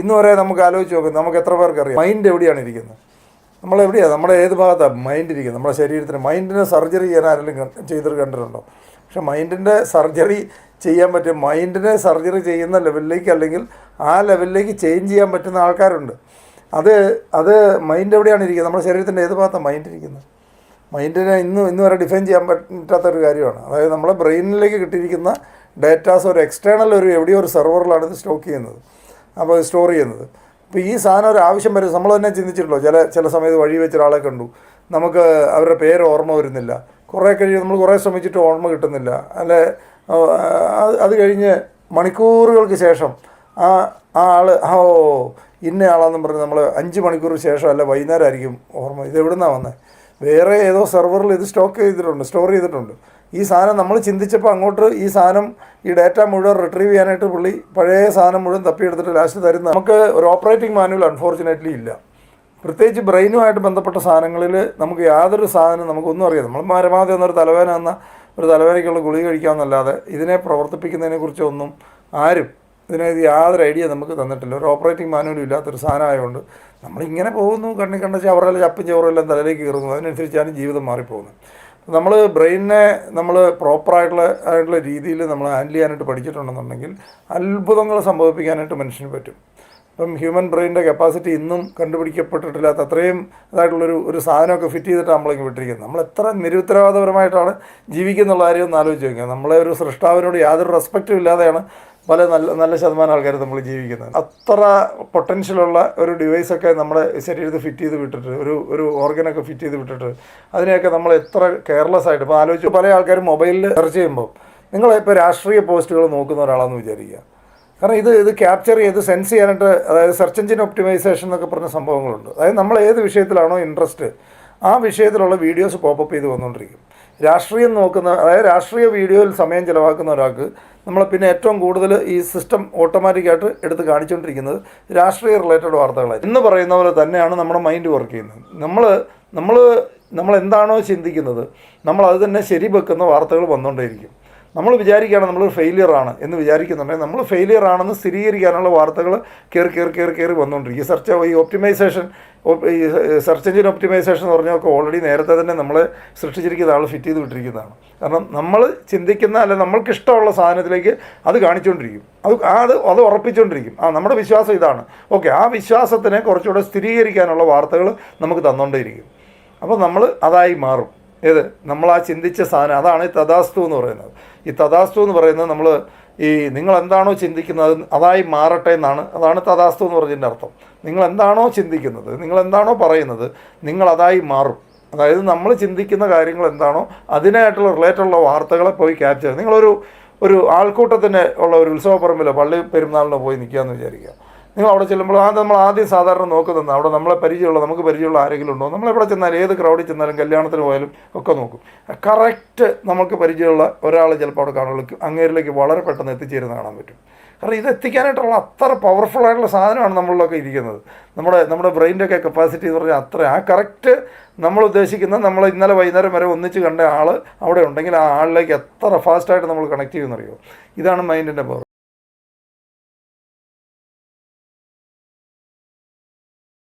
ഇന്ന് വരെ നമുക്ക് ആലോചിച്ച് നോക്കും, നമുക്ക് എത്ര പേർക്ക് അറിയാം മൈൻഡ് എവിടെയാണ് ഇരിക്കുന്നത്? നമ്മളെവിടെയാണ്, നമ്മുടെ ഏത് ഭാഗത്താണ് മൈൻഡ് ഇരിക്കുന്നത്? നമ്മുടെ ശരീരത്തിന് മൈൻഡിന് സർജറി ചെയ്യാൻ ആരെങ്കിലും ചെയ്തിട്ട് കണ്ടിട്ടുണ്ടോ? പക്ഷെ മൈൻഡിൻ്റെ സർജറി ചെയ്യാൻ പറ്റും, മൈൻഡിനെ സർജറി ചെയ്യുന്ന ലെവലിലേക്ക് അല്ലെങ്കിൽ ആ ലെവലിലേക്ക് ചേഞ്ച് ചെയ്യാൻ പറ്റുന്ന ആൾക്കാരുണ്ട്. അത് മൈൻഡ് എവിടെയാണ് ഇരിക്കുന്നത്? നമ്മുടെ ശരീരത്തിൻ്റെ ഏത് ഭാഗത്താണ് മൈൻഡ് ഇരിക്കുന്നത്? മൈൻഡിനെ ഇന്ന് വരെ ഡിഫൈൻ ചെയ്യാൻ പറ്റാത്തൊരു കാര്യമാണ്. അതായത് നമ്മുടെ ബ്രെയിനിലേക്ക് കിട്ടിയിരിക്കുന്ന ഡേറ്റാസ് ഒരു എക്സ്റ്റേണൽ എവിടെയോ ഒരു സെർവറിലാണ് ഇത് സ്റ്റോക്ക് ചെയ്യുന്നത്, അപ്പോൾ സ്റ്റോർ ചെയ്യുന്നത്. അപ്പോൾ ഈ സാധനം ഒരു ആവശ്യം വരും. നമ്മൾ തന്നെ ചിന്തിച്ചിട്ടുള്ളൂ, ചില സമയത്ത് വഴി വെച്ച ഒരാളെ കണ്ടു, നമുക്ക് അവരുടെ പേര് ഓർമ്മ വരുന്നില്ല, കുറേ കഴിഞ്ഞ് നമ്മൾ കുറേ ശ്രമിച്ചിട്ട് ഓർമ്മ കിട്ടുന്നില്ല, അല്ലെ അത് കഴിഞ്ഞ് മണിക്കൂറുകൾക്ക് ശേഷം ആ ആൾ ഇന്ന ആളാണെന്ന് പറഞ്ഞ് നമ്മൾ 5 മണിക്കൂർ ശേഷം അല്ല വൈകുന്നേരം ആയിരിക്കും ഓർമ്മ, ഇത് എവിടെ നിന്നാണ് വന്നത്? വേറെ ഏതോ സെർവറിൽ ഇത് സ്റ്റോർ ചെയ്തിട്ടുണ്ട്. ഈ സാധനം നമ്മൾ ചിന്തിച്ചപ്പോൾ അങ്ങോട്ട് ഈ സാധനം ഈ ഡാറ്റ മുഴുവൻ റിട്രീവ് ചെയ്യാനായിട്ട് പുള്ളി പഴയ സാധനം മുഴുവൻ തപ്പിയെടുത്തിട്ട് ലാസ്റ്റ് തരുന്ന നമുക്ക് ഒരു ഓപ്പറേറ്റിംഗ് മാനുവൽ അൺഫോർച്ചുനേറ്റ്ലി ഇല്ല. പ്രത്യേകിച്ച് ബ്രെയിനുമായിട്ട് ബന്ധപ്പെട്ട സാധനങ്ങളിൽ നമുക്ക് യാതൊരു സാധനം നമുക്കൊന്നും അറിയാം. നമ്മൾ പരമാവധി ഒരു തലവേദന എന്ന ഒരു തലവേദനയ്ക്കുള്ള ഗുളിക കഴിക്കാമെന്നല്ലാതെ ഇതിനെ പ്രവർത്തിപ്പിക്കുന്നതിനെക്കുറിച്ചൊന്നും ആരും യാതൊരു ഐഡിയ നമുക്ക് തന്നിട്ടില്ല. ഒരു ഓപ്പറേറ്റിംഗ് മാനുവലും ഇല്ലാത്തൊരു സാധനമായതുകൊണ്ട് നമ്മളിങ്ങനെ പോകുന്നു, കണ്ണി കണ്ട ചവറെല്ലാം ചപ്പും ചവറെല്ലാം തലയിലേക്ക് കയറുന്നു, അതിനനുസരിച്ചാണ് ജീവിതം മാറിപ്പോകുന്നത്. നമ്മൾ ബ്രെയിനിനെ നമ്മൾ പ്രോപ്പറായിട്ടുള്ള രീതിയിൽ നമ്മൾ ഹാൻഡിൽ ചെയ്യാനായിട്ട് പഠിച്ചിട്ടുണ്ടെന്നുണ്ടെങ്കിൽ അത്ഭുതങ്ങൾ സംഭവിപ്പിക്കാനായിട്ട് മനുഷ്യന് പറ്റും. ഇപ്പം ഹ്യൂമൻ ബ്രെയിനിൻ്റെ കപ്പാസിറ്റി ഇന്നും കണ്ടുപിടിക്കപ്പെട്ടിട്ടില്ലാത്ത അത്രയും ഇതായിട്ടുള്ളൊരു സാധനമൊക്കെ ഫിറ്റ് ചെയ്തിട്ടാണ് നമ്മളിങ്ങനെ വിട്ടിരിക്കുന്നത്. നമ്മൾ എത്ര നിരുത്തരവാദപരമായിട്ടാണ് ജീവിക്കുന്നുള്ള കാര്യം ഒന്ന് ആലോചിച്ച് നോക്കുക. നമ്മളെ ഒരു സൃഷ്ടാവിനോട് യാതൊരു റെസ്പെക്റ്റും ഇല്ലാതെയാണ് പല നല്ല ശതമാനം ആൾക്കാർ നമ്മൾ ജീവിക്കുന്നത്. അത്ര പൊട്ടൻഷ്യലുള്ള ഒരു ഡിവൈസൊക്കെ നമ്മുടെ ശരീരത്തിൽ ഫിറ്റ് ചെയ്ത് വിട്ടിട്ട് ഒരു ഓർഗനൊക്കെ ഫിറ്റ് ചെയ്ത് വിട്ടിട്ട് അതിനെയൊക്കെ നമ്മൾ എത്ര കെയർലെസ് ആയിട്ട് ഇപ്പോൾ ആലോചിച്ച് പല ആൾക്കാരും മൊബൈലിൽ സെർച്ച് ചെയ്യുമ്പോൾ നിങ്ങളിപ്പോൾ രാഷ്ട്രീയ പോസ്റ്റുകൾ നോക്കുന്ന ഒരാളാണെന്ന് വിചാരിക്കുക. കാരണം ഇത് ക്യാപ്ചർ ചെയ്ത് സെൻസ് ചെയ്യാനായിട്ട്, അതായത് സെർച്ച് എഞ്ചിൻ ഒപ്റ്റിമൈസേഷൻ എന്നൊക്കെ പറഞ്ഞ സംഭവങ്ങളുണ്ട്. അതായത് നമ്മൾ ഏത് വിഷയത്തിലാണോ ഇൻട്രസ്റ്റ് ആ വിഷയത്തിലുള്ള വീഡിയോസ് പോപ്പപ്പ് ചെയ്ത് വന്നുകൊണ്ടിരിക്കും. രാഷ്ട്രീയം നോക്കുന്ന, അതായത് രാഷ്ട്രീയ വീഡിയോയിൽ സമയം ചിലവാക്കുന്ന ഒരാൾക്ക് നമ്മൾ പിന്നെ ഏറ്റവും കൂടുതൽ ഈ സിസ്റ്റം ഓട്ടോമാറ്റിക്കായിട്ട് എടുത്ത് കാണിച്ചുകൊണ്ടിരിക്കുന്നത് രാഷ്ട്രീയ റിലേറ്റഡ് വാർത്തകളായിരിക്കും. എന്ന് പറയുന്ന പോലെ തന്നെയാണ് നമ്മുടെ മൈൻഡ് വർക്ക് ചെയ്യുന്നത്. നമ്മൾ എന്താണോ ചിന്തിക്കുന്നത് നമ്മൾ അത് തന്നെ ശരി വെക്കുന്ന വാർത്തകൾ വന്നുകൊണ്ടേയിരിക്കും. നമ്മൾ വിചാരിക്കുകയാണ് നമ്മൾ ഫെയിലിയറാണ് എന്ന് വിചാരിക്കുന്നുണ്ടെങ്കിൽ നമ്മൾ ഫെയിലിയർ ആണെന്ന് സ്ഥിരീകരിക്കാനുള്ള വാർത്തകൾ കയറി വന്നുകൊണ്ടിരിക്കും. ഈ സെർച്ച് എഞ്ചിൻ ഒപ്റ്റിമൈസേഷൻ എന്ന് പറഞ്ഞാൽ ഓൾറെഡി നേരത്തെ തന്നെ നമ്മളെ സൃഷ്ടിച്ചിരിക്കുന്ന ആൾ ഫിറ്റ് ചെയ്ത് വിട്ടിരിക്കുന്നതാണ്. കാരണം നമ്മൾ ചിന്തിക്കുന്ന അല്ല നമ്മൾക്കിഷ്ടമുള്ള സാധനത്തിലേക്ക് അത് കാണിച്ചുകൊണ്ടിരിക്കും, അത് ഉറപ്പിച്ചുകൊണ്ടിരിക്കും. നമ്മുടെ വിശ്വാസം ഇതാണ്, ഓക്കെ, ആ വിശ്വാസത്തിനെ കുറച്ചുകൂടെ സ്ഥിരീകരിക്കാനുള്ള വാർത്തകൾ നമുക്ക് തന്നുകൊണ്ടേയിരിക്കും. അപ്പോൾ നമ്മൾ അതായി മാറും. നമ്മൾ ആ ചിന്തിച്ച സാധനം, അതാണ് ഈ തഥാസ്തു എന്ന് പറയുന്നത്. ഈ തഥാസ്തു എന്ന് പറയുന്നത് നമ്മൾ നിങ്ങൾ എന്താണോ ചിന്തിക്കുന്നത് അതായി മാറട്ടെ എന്നാണ്. അതാണ് തഥാസ്തു എന്ന് പറഞ്ഞതിൻ്റെ അർത്ഥം. നിങ്ങൾ എന്താണോ ചിന്തിക്കുന്നത്, നിങ്ങൾ എന്താണോ പറയുന്നത്, നിങ്ങൾ അതായി മാറും. അതായത് നമ്മൾ ചിന്തിക്കുന്ന കാര്യങ്ങൾ എന്താണോ അതിനായിട്ടുള്ള റിലേറ്റുള്ള വാർത്തകളെ പോയി ക്യാപ്ചർ ചെയ്യും. നിങ്ങളൊരു ആൾക്കൂട്ടത്തിന് ഉള്ള ഒരു ഉത്സവപ്പറമ്പിലോ പള്ളി പെരുന്നാളിനോ പോയി നിൽക്കുകയെന്ന് വിചാരിക്കുക. നിങ്ങൾ അവിടെ ചെല്ലുമ്പോൾ നമ്മൾ ആദ്യം സാധാരണ നോക്കുന്നത് അവിടെ നമുക്ക് പരിചയമുള്ള ആരെങ്കിലും ഉണ്ടോ. നമ്മളെവിടെ ചെന്നാലും ഏത് ക്രൗഡിൽ ചെന്നാലും കല്യാണത്തിന് പോയാലും ഒക്കെ നോക്കും. കറക്റ്റ് നമുക്ക് പരിചയമുള്ള ഒരാൾ ചിലപ്പോൾ അവിടെ കാണുള്ളൂ, അങ്ങേരിലേക്ക് വളരെ പെട്ടെന്ന് എത്തിച്ചേരുന്ന കാണാൻ പറ്റും. കാരണം ഇത് എത്തിക്കാനായിട്ടുള്ള അത്ര പവർഫുള്ളായിട്ടുള്ള സാധനമാണ് നമ്മളിലൊക്കെ ഇരിക്കുന്നത്. നമ്മുടെ ബ്രെയിൻ്റെ ഒക്കെ കപ്പാസിറ്റി എന്ന് പറഞ്ഞാൽ അത്ര ആ കറക്റ്റ് നമ്മൾ ഉദ്ദേശിക്കുന്ന നമ്മൾ ഇന്നലെ വൈകുന്നേരം വരെ ഒന്നിച്ച് കണ്ട ആൾ അവിടെ ഉണ്ടെങ്കിൽ ആ ആളിലേക്ക് എത്ര ഫാസ്റ്റായിട്ട് നമ്മൾ കണക്ട് ചെയ്യുമെന്നറിയോ. ഇതാണ് മൈൻഡിൻ്റെ പവർ.